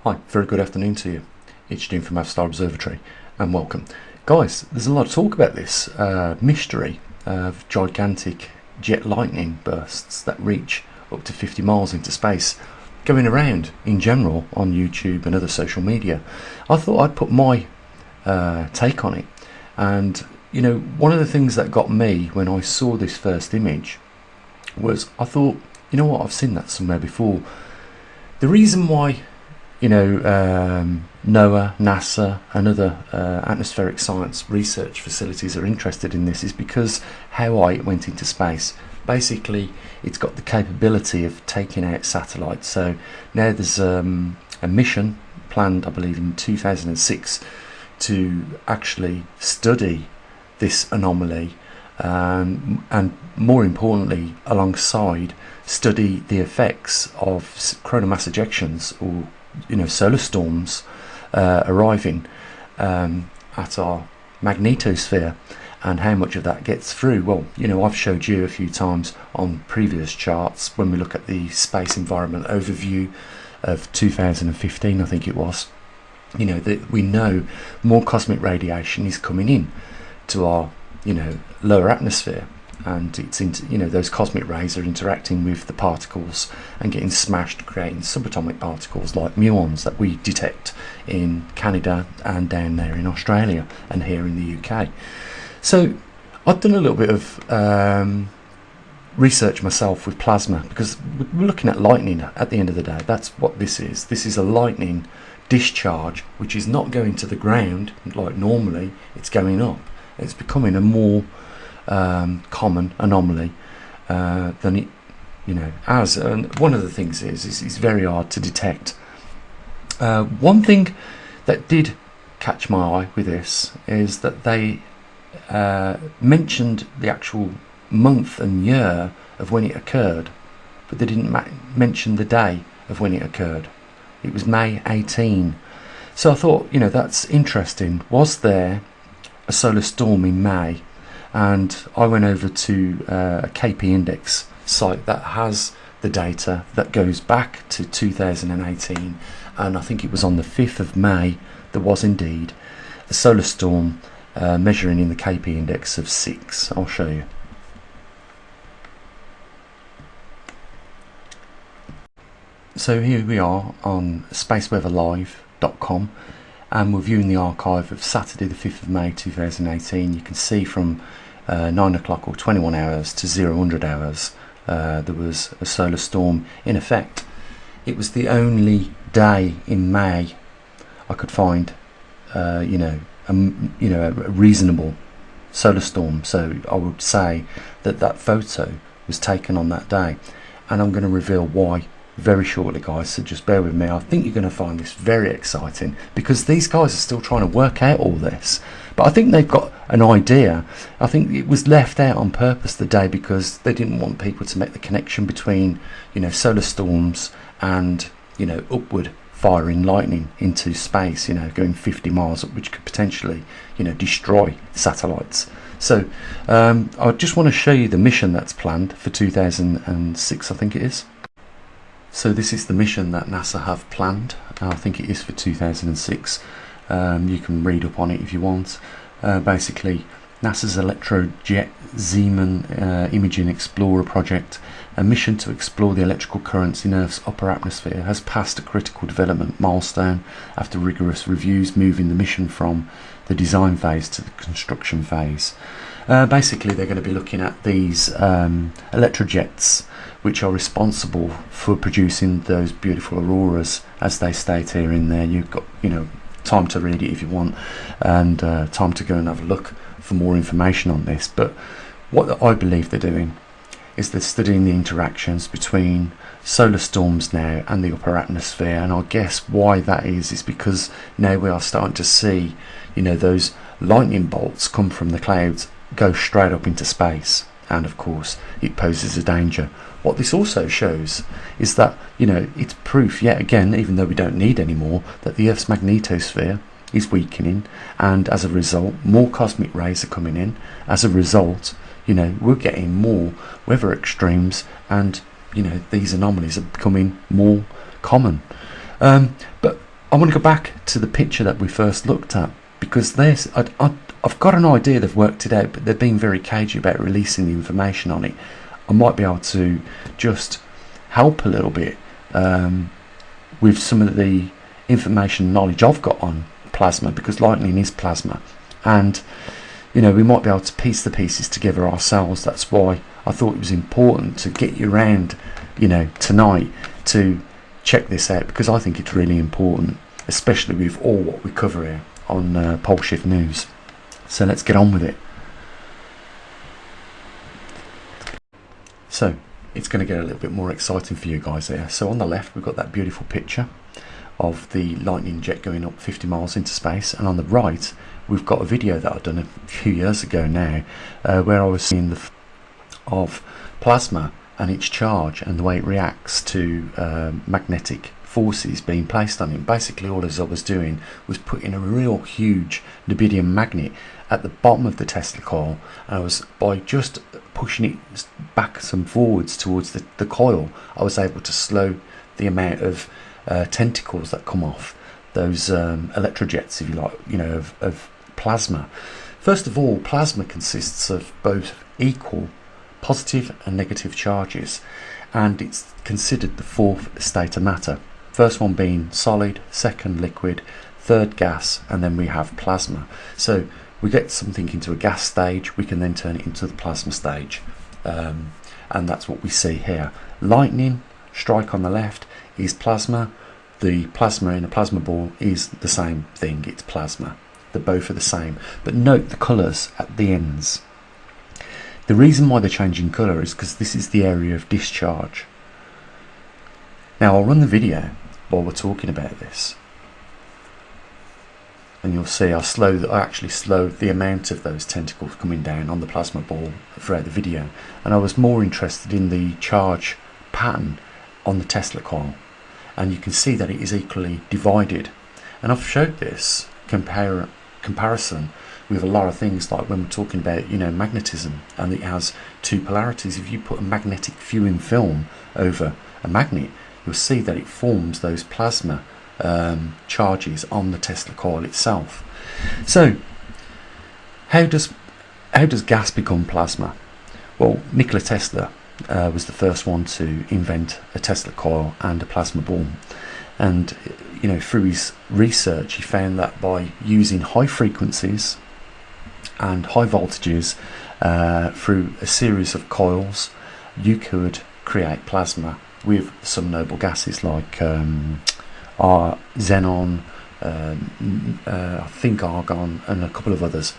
Hi, very good afternoon to you. It's Jim from maverickstar Observatory and welcome. Guys, there's a lot of talk about this mystery of gigantic jet lightning bursts that reach up to 50 miles into space going around in general on YouTube and other social media. I thought I'd put my take on it, and one of the things that got me when I saw this first image was I thought, I've seen that somewhere before. The reason why NOAA, NASA and other atmospheric science research facilities are interested in this is because how high it went into space. Basically, it's got the capability of taking out satellites. So now there's a mission planned, I believe, in 2006 to actually study this anomaly, and more importantly, alongside, study the effects of coronal mass ejections, or solar storms arriving at our magnetosphere, and how much of that gets through. Well, I've showed you a few times on previous charts when we look at the space environment overview of 2015, I think it was, that we know more cosmic radiation is coming in to our lower atmosphere, and it's those cosmic rays are interacting with the particles and getting smashed, creating subatomic particles like muons that we detect in Canada and down there in Australia and here in the UK. So I've done a little bit of research myself with plasma, because we're looking at lightning at the end of the day. That's what this is. This is a lightning discharge which is not going to the ground like normally, it's going up. It's becoming a more common anomaly than it as. And one of the things is it's very hard to detect. One thing that did catch my eye with this is that they mentioned the actual month and year of when it occurred, but they didn't mention the day of when it occurred. It was May 18. So I thought, that's interesting. Was there a solar storm in May? And I went over to a KP index site that has the data that goes back to 2018, and I think it was on the 5th of May there was indeed a solar storm measuring in the KP index of 6. I'll show you. So here we are on spaceweatherlive.com, and we're viewing the archive of Saturday the 5th of May 2018. You can see from 9 o'clock or 21 hours to 00 hours there was a solar storm in effect. It was the only day in May I could find a reasonable solar storm, so I would say that photo was taken on that day, and I'm going to reveal why very shortly, guys, so just bear with me. I think you're going to find this very exciting, because these guys are still trying to work out all this, but I think they've got an idea. I think it was left out on purpose the day because they didn't want people to make the connection between solar storms and upward firing lightning into space, going 50 miles up, which could potentially destroy satellites. So I just want to show you the mission that's planned for 2006, I think it is. So this is the mission that NASA have planned. I think it is for 2006. You can read up on it if you want. Basically, NASA's Electrojet Zeeman Imaging Explorer project, a mission to explore the electrical currents in Earth's upper atmosphere, has passed a critical development milestone after rigorous reviews, moving the mission from the design phase to the construction phase. Basically, they're going to be looking at these electrojets, which are responsible for producing those beautiful auroras, as they state here in there. You've got time to read it if you want, and time to go and have a look for more information on this. But what I believe they're doing is they're studying the interactions between solar storms now and the upper atmosphere, and I guess why that is because now we are starting to see those lightning bolts come from the clouds, go straight up into space, and of course it poses a danger. What this also shows is that it's proof yet again, even though we don't need any more, that the Earth's magnetosphere is weakening, and as a result more cosmic rays are coming in. As a result, we're getting more weather extremes, and these anomalies are becoming more common. But I want to go back to the picture that we first looked at, because I've got an idea they've worked it out, but they've been very cagey about releasing the information on it. I might be able to just help a little bit with some of the information knowledge I've got on plasma, because lightning is plasma, and you know, we might be able to piece the pieces together ourselves. That's why I thought it was important to get you around, you know, tonight to check this out, because I think it's really important, especially with all what we cover here on Pole Shift News. So let's get on with it. So it's going to get a little bit more exciting for you guys there. So on the left we've got that beautiful picture of the lightning jet going up 50 miles into space, and on the right we've got a video that I've done a few years ago now, where I was seeing of plasma and its charge and the way it reacts to magnetic forces being placed on it. Basically all as I was doing was putting a real huge neodymium magnet at the bottom of the Tesla coil, and I was, by just pushing it back some forwards towards the coil, I was able to slow the amount of tentacles that come off those electrojets, if you like, you know, of plasma. First of all, plasma consists of both equal positive and negative charges, and it's considered the fourth state of matter. First one being solid, second liquid, third gas, and then we have plasma. So we get something into a gas stage, we can then turn it into the plasma stage, and that's what we see here. Lightning strike on the left is plasma. The plasma in a plasma ball is the same thing, it's plasma. They're both are the same, but note the colours at the ends. The reason why they're changing colour is because this is the area of discharge. Now I'll run the video while we're talking about this, and you'll see I actually slowed the amount of those tentacles coming down on the plasma ball throughout the video, and I was more interested in the charge pattern on the Tesla coil, and you can see that it is equally divided. And I've showed this comparison with a lot of things, like when we're talking about, you know, magnetism, and it has two polarities. If you put a magnetic viewing film over a magnet, you'll see that it forms those plasma charges on the Tesla coil itself. So how does gas become plasma? Well, Nikola Tesla was the first one to invent a Tesla coil and a plasma ball, and you know, through his research he found that by using high frequencies and high voltages through a series of coils, you could create plasma with some noble gases like xenon, I think argon, and a couple of others.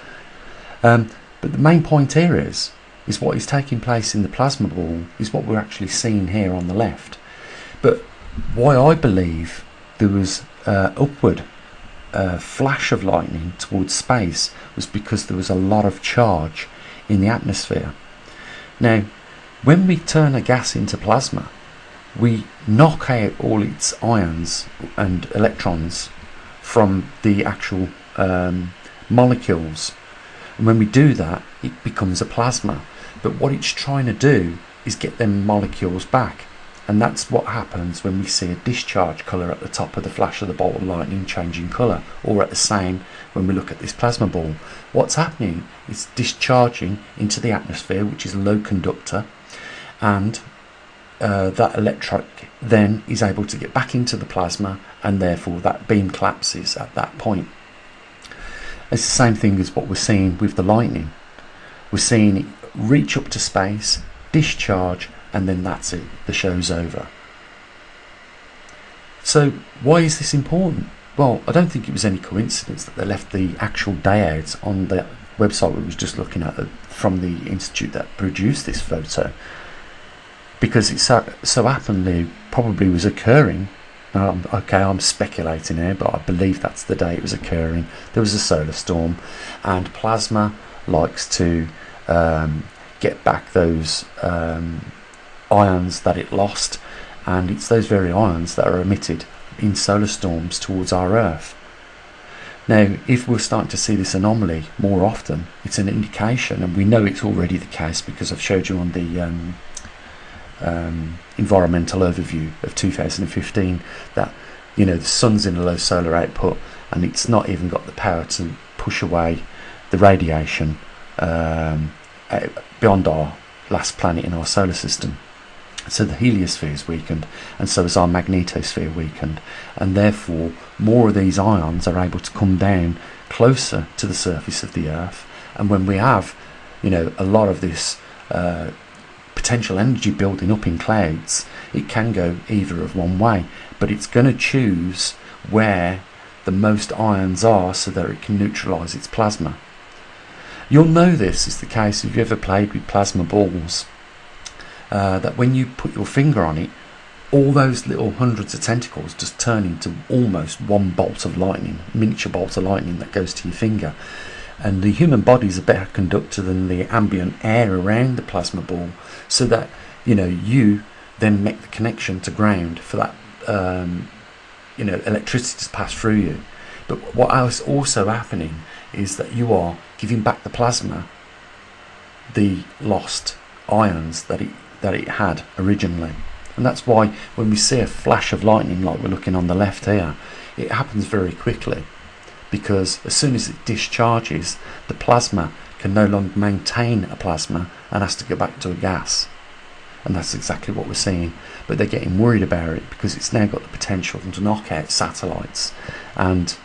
But the main point here is what is taking place in the plasma ball is what we're actually seeing here on the left. But why I believe there was upward flash of lightning towards space was because there was a lot of charge in the atmosphere. Now, when we turn a gas into plasma, we knock out all its ions and electrons from the actual molecules, and when we do that, it becomes a plasma. But what it's trying to do is get them molecules back, and that's what happens when we see a discharge colour at the top of the flash of the bolt of lightning changing colour, or at the same when we look at this plasma ball. What's happening is discharging into the atmosphere, which is a low conductor, and that electric then is able to get back into the plasma, and therefore that beam collapses at that point. It's the same thing as what we're seeing with the lightning. We're seeing it reach up to space, discharge, and then that's it, the show's over. So why is this important? Well, I don't think it was any coincidence that they left the actual day out on the website we was just looking at from the institute that produced this photo, because it so happened probably was occurring. Okay, I'm speculating here, but I believe that's the day it was occurring. There was a solar storm, and plasma likes to get back those ions that it lost, and it's those very ions that are emitted in solar storms towards our Earth. Now, if we're starting to see this anomaly more often, it's an indication, and we know it's already the case because I've showed you on the environmental overview of 2015 that you know, the sun's in a low solar output, and it's not even got the power to push away the radiation beyond our last planet in our solar system. So the heliosphere is weakened, and so is our magnetosphere weakened, and therefore more of these ions are able to come down closer to the surface of the Earth. And when we have, you know, a lot of this potential energy building up in clouds, it can go either of one way, but it's going to choose where the most ions are so that it can neutralise its plasma. You'll know this is the case if you've ever played with plasma balls, that when you put your finger on it, all those little hundreds of tentacles just turn into almost one bolt of lightning, miniature bolt of lightning that goes to your finger. And the human body is a better conductor than the ambient air around the plasma ball, so that, you know, you then make the connection to ground for that you know, electricity to pass through you. But what is also happening is that you are giving back the plasma the lost ions that it had originally. And that's why when we see a flash of lightning like we're looking on the left here, it happens very quickly, because as soon as it discharges, the plasma can no longer maintain a plasma and has to go back to a gas. And that's exactly what we're seeing. But they're getting worried about it because it's now got the potential to knock out satellites. And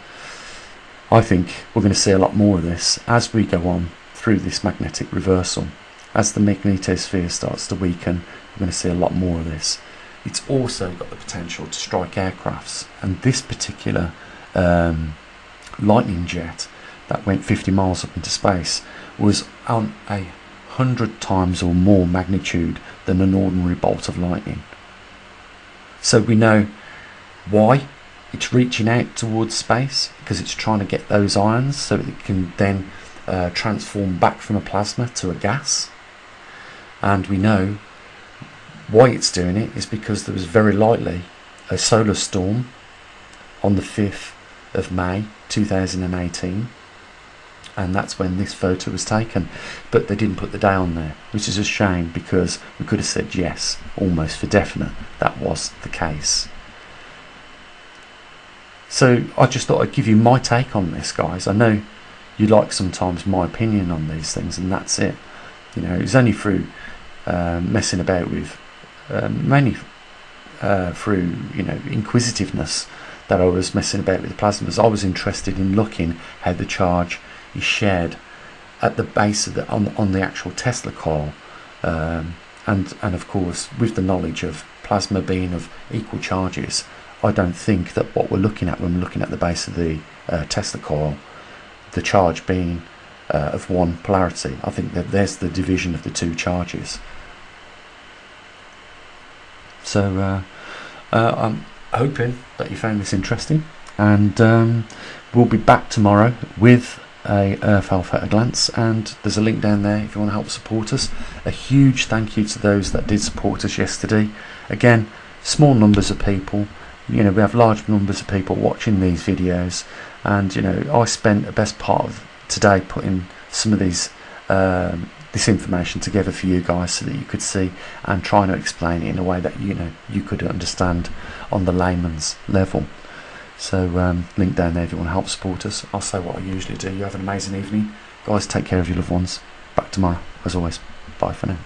I think we're going to see a lot more of this as we go on through this magnetic reversal. As the magnetosphere starts to weaken, we're going to see a lot more of this. It's also got the potential to strike aircrafts, and this particular lightning jet that went 50 miles up into space was on 100 times or more magnitude than an ordinary bolt of lightning. So we know why it's reaching out towards space, because it's trying to get those ions so it can then transform back from a plasma to a gas. And we know why it's doing it is because there was very likely a solar storm on the 5th of May 2018, and that's when this photo was taken. But they didn't put the day on there, which is a shame, because we could have said yes, almost for definite, that was the case. So I just thought I'd give you my take on this, guys. I know you like sometimes my opinion on these things, and that's it. You know, it was only through messing about with mainly through, you know, inquisitiveness that I was messing about with the plasmas. I was interested in looking how the charge is shared at the base of the on the actual Tesla coil, and of course with the knowledge of plasma being of equal charges, I don't think that what we're looking at when we're looking at the base of the Tesla coil, the charge being of one polarity. I think that there's the division of the two charges. So I'm hoping that you found this interesting, and we'll be back tomorrow with a Earth Alpha at a glance, and there's a link down there if you want to help support us. A huge thank you to those that did support us yesterday. Again, small numbers of people, you know, we have large numbers of people watching these videos, and you know, I spent the best part of today putting some of these this information together for you guys so that you could see, and trying to explain it in a way that, you know, you could understand on the layman's level. So link down there if you want to help support us. I'll say what I usually do. You have an amazing evening, guys. Take care of your loved ones. Back tomorrow as always. Bye for now.